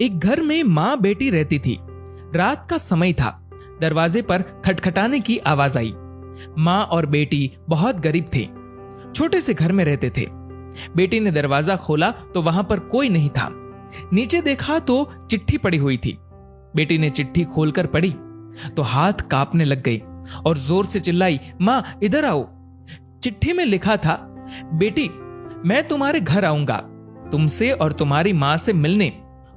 एक घर में माँ बेटी रहती थी। रात का समय था। दरवाजे पर खटखटाने की आवाज आई। माँ और बेटी बहुत गरीब थे, छोटे से घर में रहते थे। बेटी ने दरवाजा खोला तो वहां पर कोई नहीं था। नीचे देखा तो चिट्ठी पड़ी हुई थी। बेटी ने चिट्ठी खोलकर पढ़ी तो हाथ कांपने लग गई और जोर से चिल्लाई, माँ इधर आओ। चिट्ठी में लिखा था, बेटी मैं तुम्हारे घर आऊंगा तुमसे और तुम्हारी माँ से मिलने,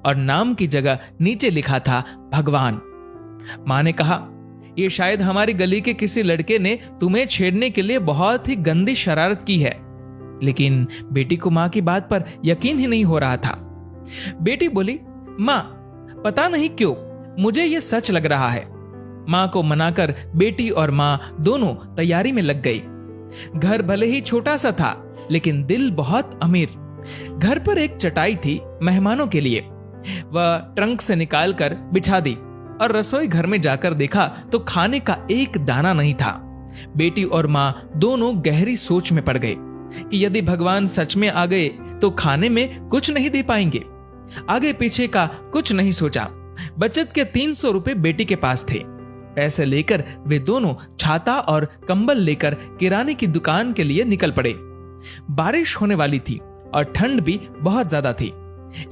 और नाम की जगह नीचे लिखा था भगवान। माँ ने कहा, यह शायद हमारी गली के किसी लड़के ने तुम्हें छेड़ने के लिए बहुत ही गंदी शरारत की है। लेकिन बेटी को माँ की बात पर यकीन ही नहीं हो रहा था। बेटी बोली, माँ पता नहीं क्यों मुझे यह सच लग रहा है। माँ को मनाकर बेटी और माँ दोनों तैयारी में लग गई। घर भले ही छोटा सा था लेकिन दिल बहुत अमीर। घर पर एक चटाई थी मेहमानों के लिए। वह ट्रंक से निकालकर बिछा दी और रसोई घर में जाकर देखा तो खाने का एक दाना नहीं था। बेटी और माँ दोनों गहरी सोच में पड़ गए कि यदि भगवान सच में आ गए तो खाने में कुछ नहीं दे पाएंगे। आगे पीछे का कुछ नहीं सोचा। बचत के 300 रुपए बेटी के पास थे। पैसे लेकर वे दोनों छाता और कंबल लेकर किराने की दुकान के लिए निकल पड़े। बारिश होने वाली थी और ठंड भी बहुत ज्यादा थी।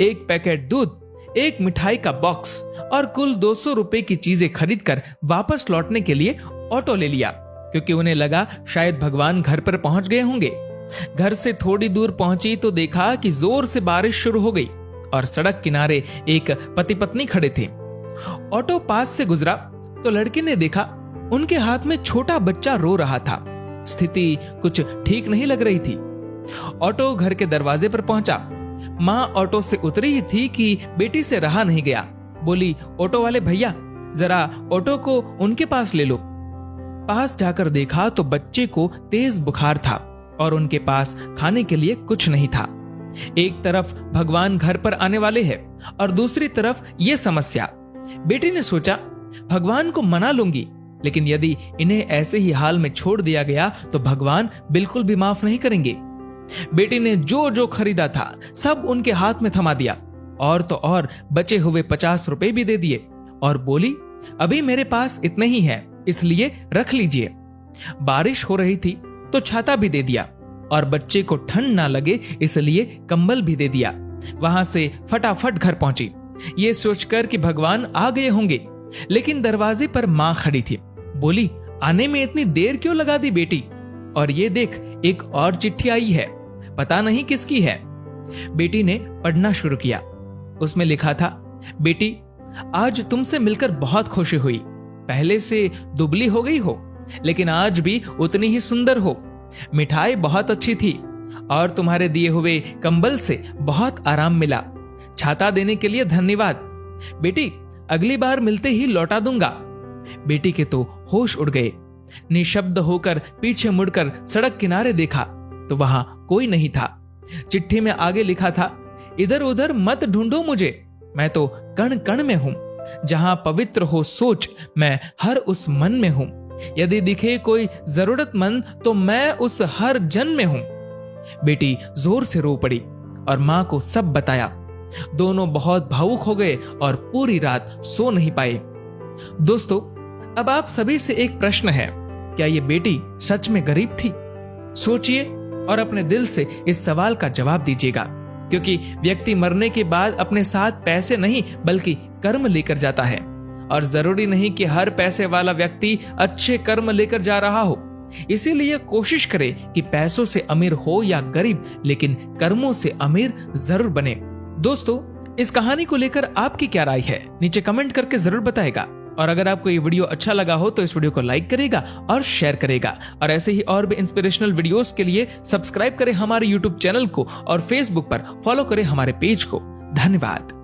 एक पैकेट दूध, एक मिठाई का बॉक्स और कुल 200 रुपए की चीजें खरीदकर वापस लौटने के लिए ऑटो ले लिया, क्योंकि उन्हें लगा शायद भगवान घर पर पहुंच गए होंगे। घर से थोड़ी दूर पहुंची तो देखा कि जोर से बारिश शुरू हो गई और सड़क किनारे एक पति पत्नी खड़े थे। ऑटो पास से गुजरा तो लड़के ने देखा उनके हाथ में छोटा बच्चा रो रहा था। स्थिति कुछ ठीक नहीं लग रही थी। ऑटो घर के दरवाजे पर पहुंचा। माँ ऑटो से उतरी ही थी कि बेटी से रहा नहीं गया। बोली, ऑटो वाले भैया जरा ऑटो को उनके पास ले लो। पास जाकर देखा तो बच्चे को तेज बुखार था और उनके पास खाने के लिए कुछ नहीं था। एक तरफ भगवान घर पर आने वाले हैं और दूसरी तरफ ये समस्या। बेटी ने सोचा, भगवान को मना लूंगी, लेकिन यदि इन्हें ऐसे ही हाल में छोड़ दिया गया तो भगवान बिल्कुल भी माफ नहीं करेंगे। बेटी ने जो जो खरीदा था सब उनके हाथ में थमा दिया और तो और बचे हुए 50 रुपए भी दे दिए और बोली, अभी मेरे पास इतने ही है, इसलिए रख लीजिए। बारिश हो रही थी तो छाता भी दे दिया और बच्चे को ठंड ना लगे इसलिए कंबल भी दे दिया। वहां से फटाफट घर पहुंची, ये सोचकर कि भगवान आ गए होंगे। लेकिन दरवाजे पर माँ खड़ी थी। बोली, आने में इतनी देर क्यों लगा दी बेटी? और ये देख, एक और चिट्ठी आई है, पता नहीं किसकी है। बेटी ने पढ़ना शुरू किया। उसमें लिखा था, बेटी आज तुमसे मिलकर बहुत खुशी हुई। पहले से दुबली हो गई हो लेकिन आज भी उतनी ही सुंदर हो। मिठाई बहुत अच्छी थी और तुम्हारे दिए हुए कंबल से बहुत आराम मिला। छाता देने के लिए धन्यवाद। बेटी अगली बार मिलते ही लौटा दूंगा। बेटी के तो होश उड़ गए। निशब्द होकर पीछे मुड़कर सड़क किनारे देखा तो वहां कोई नहीं था। चिट्ठी में आगे लिखा था, इधर उधर मत ढूंढो मुझे, मैं तो कण कण में हूं। जहां पवित्र हो सोच, मैं हर उस मन में हूं। यदि दिखे कोई जरूरतमंद तो मैं उस हर जन में हूं। बेटी जोर से रो पड़ी और मां को सब बताया। दोनों बहुत भावुक हो गए और पूरी रात सो नहीं पाए। दोस्तों, अब आप सभी से एक प्रश्न है, क्या ये बेटी सच में गरीब थी? सोचिए और अपने दिल से इस सवाल का जवाब दीजिएगा, क्योंकि व्यक्ति मरने के बाद अपने साथ पैसे नहीं बल्कि कर्म लेकर जाता है, और जरूरी नहीं कि हर पैसे वाला व्यक्ति अच्छे कर्म लेकर जा रहा हो। इसीलिए कोशिश करें कि पैसों से अमीर हो या गरीब, लेकिन कर्मों से अमीर जरूर बने। दोस्तों, इस कहानी को लेकर आपकी क्या राय है, नीचे कमेंट करके जरूर बताएगा। और अगर आपको ये वीडियो अच्छा लगा हो तो इस वीडियो को लाइक करेगा और शेयर करेगा। और ऐसे ही और भी इंस्पिरेशनल वीडियोस के लिए सब्सक्राइब करें हमारे यूट्यूब चैनल को और फेसबुक पर फॉलो करें हमारे पेज को। धन्यवाद।